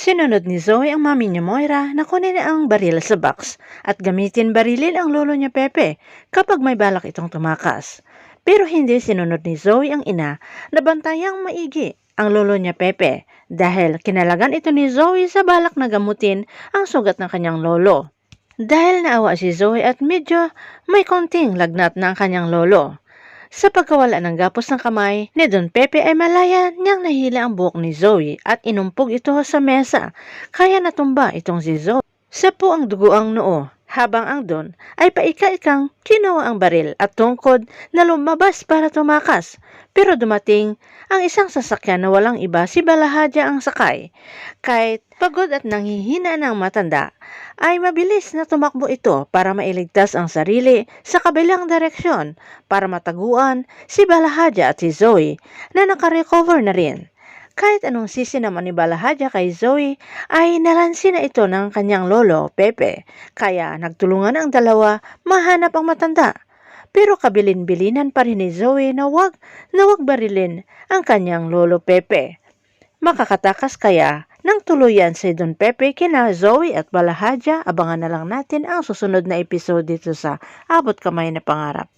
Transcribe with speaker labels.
Speaker 1: Sinunod ni Zoe ang mami niya Moira na kunin ang baril sa box at gamitin barilin ang lolo niya Pepe kapag may balak itong tumakas. Pero hindi sinunod ni Zoe ang ina na bantayang maigi ang lolo niya Pepe dahil kinalagan ito ni Zoe sa balak na gamutin ang sugat ng kanyang lolo. Dahil naawa si Zoe at medyo may konting lagnat na ang kanyang lolo. Sa pagkawala ng gapos ng kamay ni Don Pepe ay malaya niyang nahila ang buhok ni Zoe at inumpog ito sa mesa, kaya natumba itong si Zoe. Sa po ang dugo ang noo, habang ang Don ay paika-ikang kinuha ang baril at tungkod na lumabas para tumakas. Pero dumating ang isang sasakyan na walang iba si Balahadya ang sakay. Kahit pagod at nanghihina ng matanda, ay mabilis na tumakbo ito para mailigtas ang sarili sa kabilang direksyon para mataguan si Balahadya at si Zoe na nakarecover na rin. Kahit anong sisi naman ni Balahadya kay Zoe ay nalansi na ito ng kanyang lolo, Pepe, kaya nagtulungan ang dalawa mahanap ang matanda. Pero kabilin-bilinan pa rin ni Zoe na wag barilin ang kanyang lolo Pepe. Makakatakas kaya ng tuluyan si Don Pepe kina Zoe at Balahadya? Abangan na lang natin ang susunod na episode dito sa Abot Kamay na Pangarap.